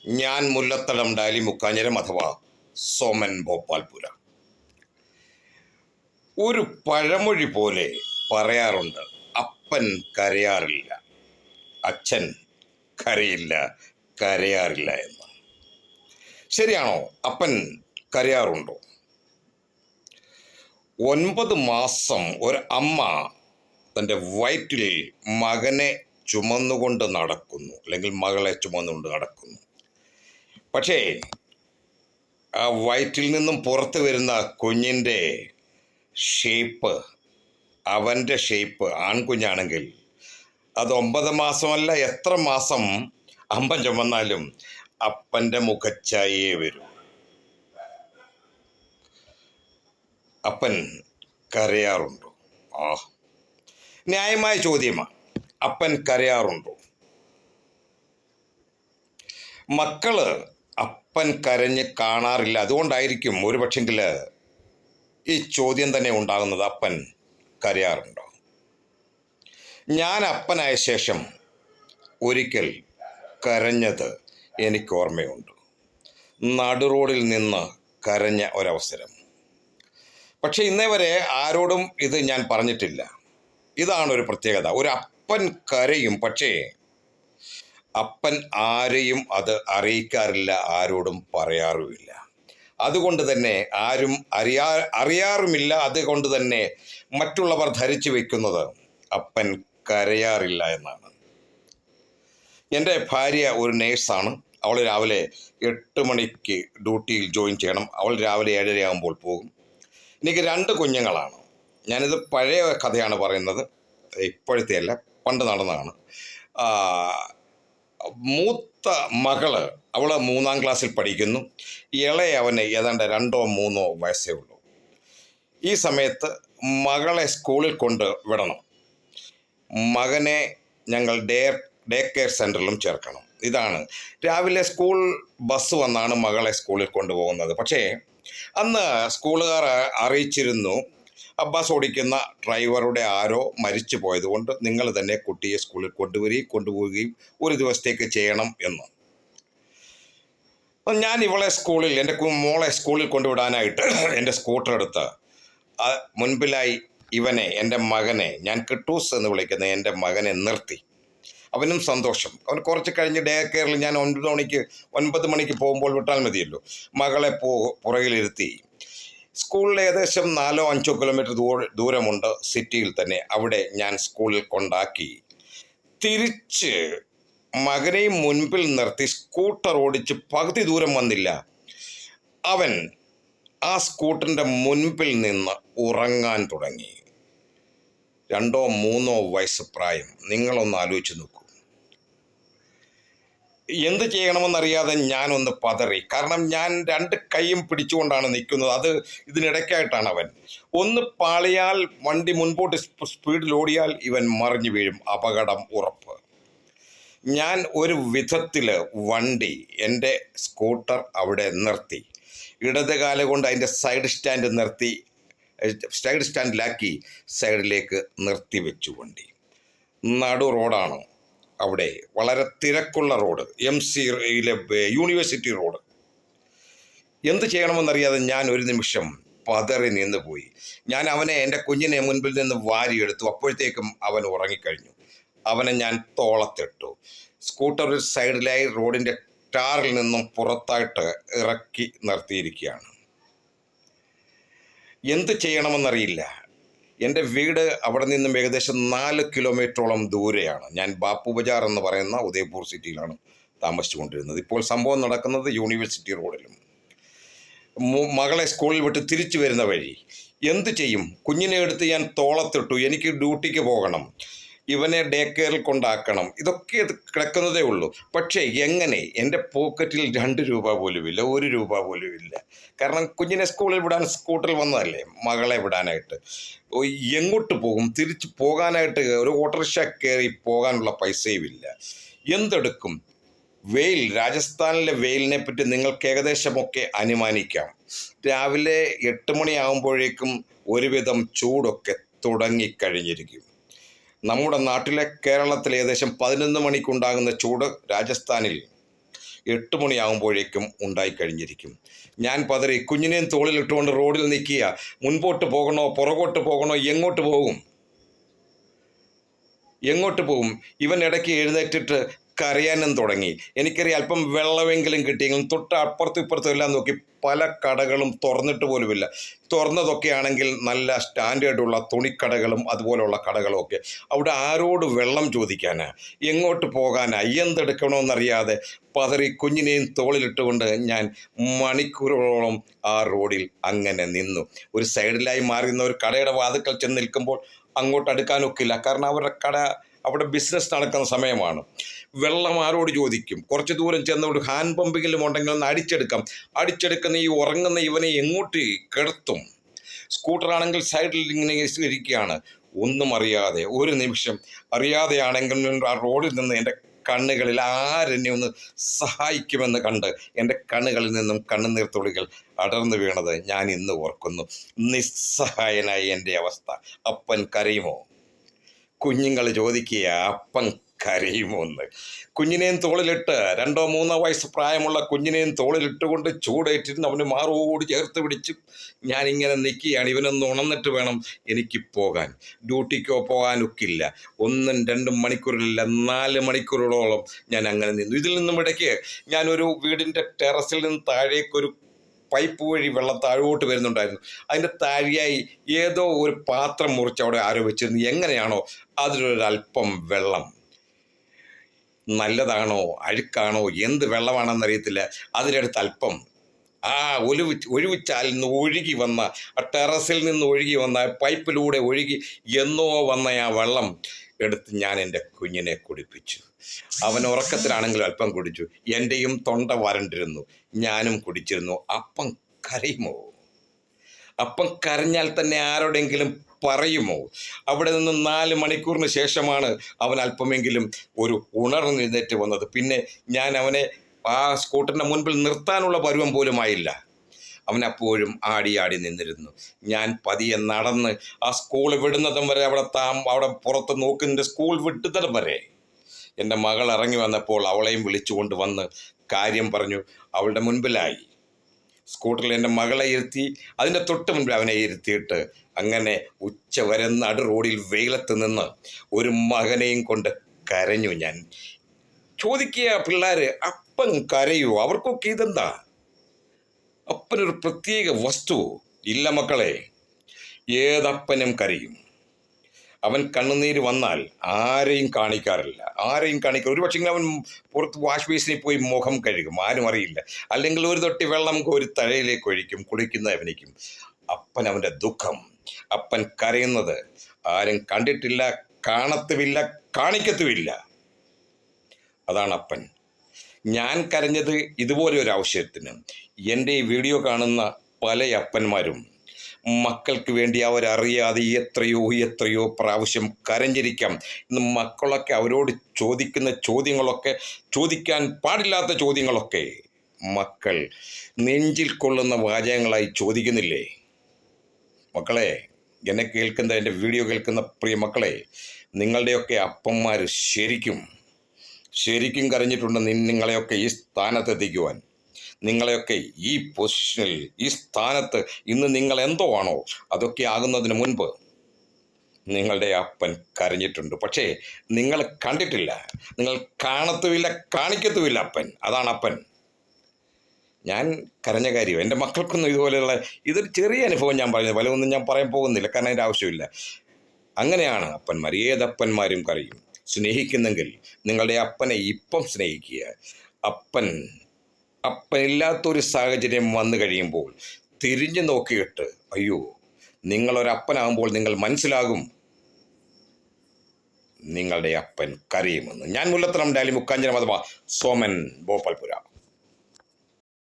ഞാൻ മുല്ലത്തടം ഡാലി മുക്കാഞ്ഞിരം അഥവാ സോമൻ ഭോപ്പാൽപുര. ഒരു പഴമൊഴി പോലെ പറയാറുണ്ട്, അപ്പൻ കരയാറില്ല, അച്ഛൻ കരയില്ല, കരയാറില്ല എന്ന്. ശരിയാണോ? അപ്പൻ കരയാറുണ്ടോ? 9 മാസം ഒരു അമ്മ തൻ്റെ വയറ്റിൽ മകനെ ചുമന്നുകൊണ്ട് നടക്കുന്നു, അല്ലെങ്കിൽ മകളെ ചുമന്നുകൊണ്ട് നടക്കുന്നു. പക്ഷേ ആ വയറ്റിൽ നിന്നും പുറത്തു വരുന്ന കുഞ്ഞിൻ്റെ ഷേപ്പ്, അവൻ്റെ ഷേപ്പ് ആൺകുഞ്ഞാണെങ്കിൽ അത് 9 മാസമല്ല, എത്ര മാസം അമ്പൻ ചുമന്നാലും അപ്പൻ്റെ മുഖച്ഛായയെ വരൂ. അപ്പൻ കരയാറുണ്ടോ? ആ, ന്യായമായ ചോദ്യമാണ്. അപ്പൻ കരയാറുണ്ടോ? മക്കള് അപ്പൻ കരഞ്ഞ് കാണാറില്ല. അതുകൊണ്ടായിരിക്കും ഒരു പക്ഷെങ്കിൽ ഈ ചോദ്യം തന്നെ ഉണ്ടാകുന്നത്, അപ്പൻ കരയാറുണ്ടോ? ഞാൻ അപ്പനായ ശേഷം ഒരിക്കൽ കരഞ്ഞത് എനിക്ക് ഓർമ്മയുണ്ട്. നടുറോഡിൽ നിന്ന് കരഞ്ഞ ഒരവസരം. പക്ഷെ ഇന്നേ വരെ ആരോടും ഇത് ഞാൻ പറഞ്ഞിട്ടില്ല. ഇതാണ് ഒരു പ്രത്യേകത. ഒരു അപ്പൻ കരയും, പക്ഷേ അപ്പൻ ആരെയും അത് അറിയിക്കാറില്ല, ആരോടും പറയാറുമില്ല. അതുകൊണ്ട് തന്നെ ആരും അറിയാറുമില്ല. അതുകൊണ്ട് തന്നെ മറ്റുള്ളവർ ധരിച്ചു വെക്കുന്നത് അപ്പൻ കരയാറില്ല എന്നാണ്. എൻ്റെ ഭാര്യ ഒരു നേഴ്സാണ്. അവൾ രാവിലെ 8 മണിക്ക് ഡ്യൂട്ടിയിൽ ജോയിൻ ചെയ്യണം. അവൾ രാവിലെ 7:30 ആകുമ്പോൾ പോകും. എനിക്ക് 2 കുഞ്ഞുങ്ങളാണ്. ഞാനിത് പഴയ കഥയാണ് പറയുന്നത്, ഇപ്പോഴത്തെ അല്ല, പണ്ട് നടന്നതാണ്. മൂത്ത മകള്, അവൾ 3-ാം ക്ലാസ്സിൽ പഠിക്കുന്നു. ഇളയ അവന് ഏതാണ്ട് 2-3 വയസ്സേ ഉള്ളൂ. ഈ സമയത്ത് മകളെ സ്കൂളിൽ കൊണ്ട് വിടണം. മകനെ ഞങ്ങൾ ഡേ കെയർ സെൻറ്ററിലും ചേർക്കണം. ഇതാണ് രാവിലെ സ്കൂൾ ബസ് വന്നാണ് മകളെ സ്കൂളിൽ കൊണ്ടുപോകുന്നത്. പക്ഷേ അന്ന് സ്കൂളുകാർ അറിയിച്ചിരുന്നു, ബസ് ഓടിക്കുന്ന ഡ്രൈവറുടെ ആരോ മരിച്ചു പോയതുകൊണ്ട് നിങ്ങൾ തന്നെ കുട്ടിയെ സ്കൂളിൽ കൊണ്ടുപോവുകയും ഒരു ദിവസത്തേക്ക് ചെയ്യണം എന്ന്. ഞാൻ ഇവളെ സ്കൂളിൽ, എൻ്റെ മോളെ സ്കൂളിൽ കൊണ്ടുവിടാനായിട്ട് എൻ്റെ സ്കൂട്ടർ എടുത്ത് മുൻപിലായി ഇവനെ, എൻ്റെ മകനെ, ഞാൻ കിട്ടൂസ് എന്ന് വിളിക്കുന്ന എൻ്റെ മകനെ നിർത്തി. അവനും സന്തോഷം. അവൻ കുറച്ച് കഴിഞ്ഞ് ഡേ കെയറിൽ ഞാൻ 9 മണിക്ക് പോകുമ്പോൾ വിട്ടാൽ മതിയല്ലോ. മകളെ പുറകിലിരുത്തി സ്കൂളിൽ ഏകദേശം 4-5 കിലോമീറ്റർ ദൂരമുണ്ട് സിറ്റിയിൽ തന്നെ. അവിടെ ഞാൻ സ്കൂളിൽ കൊണ്ടാക്കി തിരിച്ച് മകനെയും മുൻപിൽ നിർത്തി സ്കൂട്ടർ ഓടിച്ച് പകുതി ദൂരം വന്നില്ല, അവൻ ആ സ്കൂട്ടറിൻ്റെ മുൻപിൽ നിന്ന് ഉറങ്ങാൻ തുടങ്ങി. 2-3 വയസ്സ് പ്രായം. നിങ്ങളൊന്ന് ആലോചിച്ച് നോക്കൂ. എന്ത് ചെയ്യണമെന്നറിയാതെ ഞാനൊന്ന് പതറി. കാരണം ഞാൻ 2 കൈയും പിടിച്ചുകൊണ്ടാണ് നിൽക്കുന്നത്. ഇതിനിടയ്ക്കായിട്ടാണ് അവൻ. ഒന്ന് പാളിയാൽ, വണ്ടി മുൻപോട്ട് സ്പീഡിൽ ഓടിയാൽ ഇവൻ മറിഞ്ഞു വീഴും, അപകടം ഉറപ്പ്. ഞാൻ ഒരു വിധത്തിൽ വണ്ടി, എൻ്റെ സ്കൂട്ടർ അവിടെ നിർത്തി, ഇടത് കാല് കൊണ്ട് അതിൻ്റെ സൈഡ് സ്റ്റാൻഡിലാക്കി സൈഡിലേക്ക് നിർത്തി വെച്ചു വണ്ടി. നടു റോഡാണ് അവിടെ, വളരെ തിരക്കുള്ള റോഡ്, MCയിലെ യൂണിവേഴ്സിറ്റി റോഡ്. എന്ത് ചെയ്യണമെന്നറിയാതെ ഞാൻ ഒരു നിമിഷം പതറി നിന്ന് പോയി. ഞാൻ എൻ്റെ കുഞ്ഞിനെ മുൻപിൽ നിന്ന് വാരിയെടുത്തു. അപ്പോഴത്തേക്കും അവൻ ഉറങ്ങിക്കഴിഞ്ഞു. അവനെ ഞാൻ തോളത്തിട്ടു. സ്കൂട്ടർ ഒരു സൈഡിലായി റോഡിൻ്റെ ടാറിൽ നിന്നും പുറത്തായിട്ട് ഇറക്കി നിർത്തിയിരിക്കുകയാണ്. എന്ത് ചെയ്യണമെന്നറിയില്ല. എൻ്റെ വീട് അവിടെ നിന്നും ഏകദേശം 4 കിലോമീറ്ററോളം ദൂരെയാണ്. ഞാൻ ബാപ്പു ബജാർ എന്ന് പറയുന്ന ഉദയ്പൂർ സിറ്റിയിലാണ് താമസിച്ചു കൊണ്ടിരുന്നത്. ഇപ്പോൾ സംഭവം നടക്കുന്നത് യൂണിവേഴ്സിറ്റി റോഡിലും. മകളെ സ്കൂളിൽ വിട്ട് തിരിച്ചു വരുന്ന വഴി എന്ത് ചെയ്യും? കുഞ്ഞിനെ എടുത്ത് ഞാൻ തോളത്തിട്ടു. എനിക്ക് ഡ്യൂട്ടിക്ക് പോകണം, ഇവനെ ഡേ കെയറിൽ കൊണ്ടാക്കണം. ഇതൊക്കെ കിടക്കുന്നതേ ഉള്ളൂ. പക്ഷേ എങ്ങനെ? എൻ്റെ പോക്കറ്റിൽ 2 രൂപ പോലും ഇല്ല, 1 രൂപ പോലും ഇല്ല. കാരണം കുഞ്ഞിനെ സ്കൂളിൽ വിടാൻ സ്കൂട്ടറിൽ വന്നതല്ലേ, മകളെ വിടാനായിട്ട്. എങ്ങോട്ട് പോകും? തിരിച്ച് പോകാനായിട്ട് ഒരു ഓട്ടോറിക്ഷ കയറി പോകാനുള്ള പൈസയും ഇല്ല. എന്തെടുക്കും? വെയിൽ, രാജസ്ഥാനിലെ വെയിലിനെ പറ്റി നിങ്ങൾക്ക് ഏകദേശമൊക്കെ അനുമാനിക്കാം. രാവിലെ 8 മണിയാകുമ്പോഴേക്കും ഒരുവിധം ചൂടൊക്കെ തുടങ്ങിക്കഴിഞ്ഞിരിക്കും. നമ്മുടെ നാട്ടിലെ കേരളത്തിൽ ഏകദേശം 11 മണിക്കുണ്ടാകുന്ന ചൂട് രാജസ്ഥാനിൽ 8 മണിയാകുമ്പോഴേക്കും ഉണ്ടായിക്കഴിഞ്ഞിരിക്കും. ഞാൻ പതറി കുഞ്ഞിനെയും തോളിലിട്ടുകൊണ്ട് റോഡിൽ നിൽക്കുക. മുൻപോട്ട് പോകണോ പുറകോട്ട് പോകണോ, എങ്ങോട്ട് പോകും? ഇവൻ ഇടയ്ക്ക് എഴുന്നേറ്റിട്ട് കരയാനും തുടങ്ങി. എനിക്കറിയാം അല്പം വെള്ളമെങ്കിലും കിട്ടിയെങ്കിലും തൊട്ട് അപ്പുറത്തും ഇപ്പുറത്തും എല്ലാം നോക്കി, പല കടകളും തുറന്നിട്ട് പോലുമില്ല. തുറന്നതൊക്കെ ആണെങ്കിൽ നല്ല സ്റ്റാൻഡേർഡുള്ള തുണിക്കടകളും അതുപോലുള്ള കടകളും ഒക്കെ. അവിടെ ആരോട് വെള്ളം ചോദിക്കാനാ, എങ്ങോട്ട് പോകാനാ, എന്തെടുക്കണമെന്നറിയാതെ പതറി കുഞ്ഞിനെയും തോളിലിട്ടുകൊണ്ട് ഞാൻ മണിക്കൂറുകളോളം ആ റോഡിൽ അങ്ങനെ നിന്നു. ഒരു സൈഡിലായി മാറുന്ന ഒരു കടയുടെ വാതിൽക്കൽ ചെന്ന് നിൽക്കുമ്പോൾ അങ്ങോട്ട് അടുക്കാനൊക്കില്ല. കാരണം അവരുടെ കട അവിടെ ബിസിനസ് നടക്കുന്ന സമയമാണ്. വെള്ളം ആരോട് ചോദിക്കും? കുറച്ച് ദൂരം ചെന്ന ഒരു ഹാൻഡ് പമ്പെങ്കിലും ഉണ്ടെങ്കിൽ ഒന്ന് അടിച്ചെടുക്കുന്ന ഈ ഉറങ്ങുന്ന ഇവനെ എങ്ങോട്ട് കിടത്തും? സ്കൂട്ടറാണെങ്കിൽ സൈഡിൽ ഇങ്ങനെ ഇരിക്കുകയാണ്. ഒന്നും അറിയാതെ, ഒരു നിമിഷം അറിയാതെയാണെങ്കിൽ ആ റോഡിൽ നിന്ന് എൻ്റെ കണ്ണുകളിൽ ആരെന്നെ ഒന്ന് സഹായിക്കുമെന്ന് കണ്ട് എൻ്റെ കണ്ണുകളിൽ നിന്നും കണ്ണുനീർ തുള്ളികൾ അടർന്നു വീണത് ഞാൻ ഇന്ന് ഓർക്കുന്നു. നിസ്സഹായനായി എൻ്റെ അവസ്ഥ. അപ്പൻ കരയുമോ? കുഞ്ഞുങ്ങൾ ചോദിക്കുക അപ്പൻ കരയുമോ എന്ന്. കുഞ്ഞിനെയും തോളിലിട്ട് 2-3 വയസ്സ് പ്രായമുള്ള കുഞ്ഞിനെയും തോളിലിട്ടുകൊണ്ട് ചൂടേറ്റിരുന്ന് അവന് മാറോട് ചേർത്ത് പിടിച്ച് ഞാനിങ്ങനെ നിൽക്കുകയാണ്. ഇവനൊന്ന് ഉണർന്നിട്ട് വേണം എനിക്ക് പോകാൻ. ഡ്യൂട്ടിക്കോ പോകാനൊക്കില്ല. 1-2 മണിക്കൂറിലല്ല, 4 മണിക്കൂറുകളോളം ഞാൻ അങ്ങനെ നിന്നു. ഇതിൽ നിന്നും ഇടയ്ക്ക് ഞാനൊരു വീടിൻ്റെ ടെറസിൽ നിന്ന് താഴേക്കൊരു പൈപ്പ് വഴി വെള്ളം താഴോട്ട് വരുന്നുണ്ടായിരുന്നു. അതിൻ്റെ താഴെയായി ഏതോ ഒരു പാത്രം മുറിച്ച് അവിടെ ആരോ വെച്ചിരുന്നു. എങ്ങനെയാണോ അതിലൊരൽപ്പം വെള്ളം, നല്ലതാണോ അഴുക്കാണോ എന്ത് വെള്ളമാണെന്നറിയത്തില്ല, അതിനടുത്ത് അല്പം ഒഴിവിച്ചാൽ നിന്ന് ഒഴുകി വന്ന, ആ ടെറസിൽ നിന്ന് ഒഴുകി വന്ന, പൈപ്പിലൂടെ ഒഴുകി എന്നോ വന്ന ആ വെള്ളം എടുത്ത് ഞാൻ എൻ്റെ കുഞ്ഞിനെ കുടിപ്പിച്ചു. അവൻ ഉറക്കത്തിലാണെങ്കിലും അല്പം കുടിച്ചു. എൻ്റെയും തൊണ്ട വരണ്ടിരുന്നു, ഞാനും കുടിച്ചിരുന്നു. അപ്പം കരയുമോ? അപ്പം കരഞ്ഞാൽ തന്നെ ആരോടെങ്കിലും പറയുമോ? അവിടെ നിന്ന് 4 മണിക്കൂറിന് ശേഷമാണ് അവൻ അല്പമെങ്കിലും ഒരു ഉണർന്നെഴുന്നേറ്റ് വന്നത്. പിന്നെ ഞാൻ അവനെ ആ സ്കൂട്ടറിൻ്റെ മുൻപിൽ നിർത്താനുള്ള പരുവം പോലും ആയില്ല. അവൻ അപ്പോഴും ആടി നിന്നിരുന്നു. ഞാൻ പതിയെ നടന്ന് ആ സ്കൂൾ വിടുന്നതും വരെ അവിടെ പുറത്ത് നോക്കുന്നതിൻ്റെ സ്കൂൾ വിട്ടുന്നതും വരെ എൻ്റെ മകൾ ഇറങ്ങി വന്നപ്പോൾ അവളെയും വിളിച്ചുകൊണ്ട് വന്ന് കാര്യം പറഞ്ഞു. അവളുടെ മുൻപിലായി സ്കൂട്ടറിൽ എൻ്റെ മകളെ ഇരുത്തി, അതിൻ്റെ തൊട്ട് മുൻപിൽ അവനെ ഇരുത്തിയിട്ട് അങ്ങനെ ഉച്ച വരെ നടു റോഡിൽ വെയിലത്ത് നിന്ന് ഒരു മകനെയും കൊണ്ട് കരഞ്ഞു ഞാൻ. ചോദിക്കുക പിള്ളേർ, അപ്പൻ കരയുമോ? അവർക്കൊക്കെ ഇതെന്താ? അപ്പനൊരു പ്രത്യേക വസ്തു ഇല്ല മക്കളെ. ഏതപ്പനും കരയും. അവൻ കണ്ണുനീര് വന്നാൽ ആരെയും കാണിക്കാറില്ല. ഒരു പക്ഷേ അവൻ പുറത്ത് വാഷ് ബേസിനിൽ പോയി മുഖം കഴുകും, ആരും അറിയില്ല. അല്ലെങ്കിൽ ഒരു തൊട്ടി വെള്ളം കോരി തലയിലേക്ക് ഒഴിക്കും, കുളിക്കുന്നവനിക്കും. അപ്പൻ അവൻ്റെ ദുഃഖം, അപ്പൻ കരയുന്നത് ആരും കണ്ടിട്ടില്ല, കാണത്തുമില്ല, കാണിക്കത്തുമില്ല. അതാണ് അപ്പൻ. ഞാൻ കരഞ്ഞത് ഇതുപോലെ ഒരു ആവശ്യത്തിന്. എൻ്റെ ഈ വീഡിയോ കാണുന്ന പല അപ്പന്മാരും മക്കൾക്ക് വേണ്ടി അവരറിയാതെ എത്രയോ പ്രാവശ്യം കരഞ്ഞിരിക്കാം. ഇന്ന് മക്കളൊക്കെ അവരോട് ചോദിക്കുന്ന ചോദ്യങ്ങളൊക്കെ, ചോദിക്കാൻ പാടില്ലാത്ത ചോദ്യങ്ങളൊക്കെ മക്കൾ നെഞ്ചിൽ കൊള്ളുന്ന വാചകങ്ങളായി ചോദിക്കുന്നില്ലേ? മക്കളെ, എന്നെ കേൾക്കുന്ന, എൻ്റെ വീഡിയോ കേൾക്കുന്ന പ്രിയ മക്കളെ, നിങ്ങളുടെയൊക്കെ അപ്പന്മാർ ശരിക്കും കരഞ്ഞിട്ടുണ്ട് നിങ്ങളെയൊക്കെ ഈ സ്ഥാനത്തെത്തിക്കുവാൻ. നിങ്ങളെയൊക്കെ ഈ പൊസിഷനിൽ, ഈ സ്ഥാനത്ത് ഇന്ന് നിങ്ങൾ എന്തോ ആണോ അതൊക്കെ ആകുന്നതിന് മുൻപ് നിങ്ങളുടെ അപ്പൻ കരഞ്ഞിട്ടുണ്ട്. പക്ഷേ നിങ്ങൾ കണ്ടിട്ടില്ല, നിങ്ങൾ കാണത്തുമില്ല, കാണിക്കത്തുമില്ല അപ്പൻ. അതാണ് അപ്പൻ. ഞാൻ കരഞ്ഞ കാര്യം എൻ്റെ മക്കൾക്കൊന്നും ഇതുപോലെയുള്ള ഇതൊരു ചെറിയ അനുഭവം ഞാൻ പറയുന്നത്, പലതൊന്നും ഞാൻ പറയാൻ പോകുന്നില്ല, കാരണം അതിൻ്റെ ആവശ്യമില്ല. അങ്ങനെയാണ് അപ്പന്മാർ. ഏതപ്പന്മാരും കരയും. സ്നേഹിക്കുന്നെങ്കിൽ നിങ്ങളുടെ അപ്പനെ ഇപ്പം സ്നേഹിക്കുക. അപ്പനില്ലാത്തൊരു സാഹചര്യം വന്നു കഴിയുമ്പോൾ തിരിഞ്ഞു നോക്കിയിട്ട് അയ്യോ, നിങ്ങളൊരപ്പനാകുമ്പോൾ നിങ്ങൾ മനസ്സിലാകും നിങ്ങളുടെ അപ്പൻ കരയുമെന്ന്. ഞാൻ മുല്ലത്തറം ഡാലി മുക്കാഞ്ചനം അഥവാ സോമൻ, ഭോപ്പാൽപുര.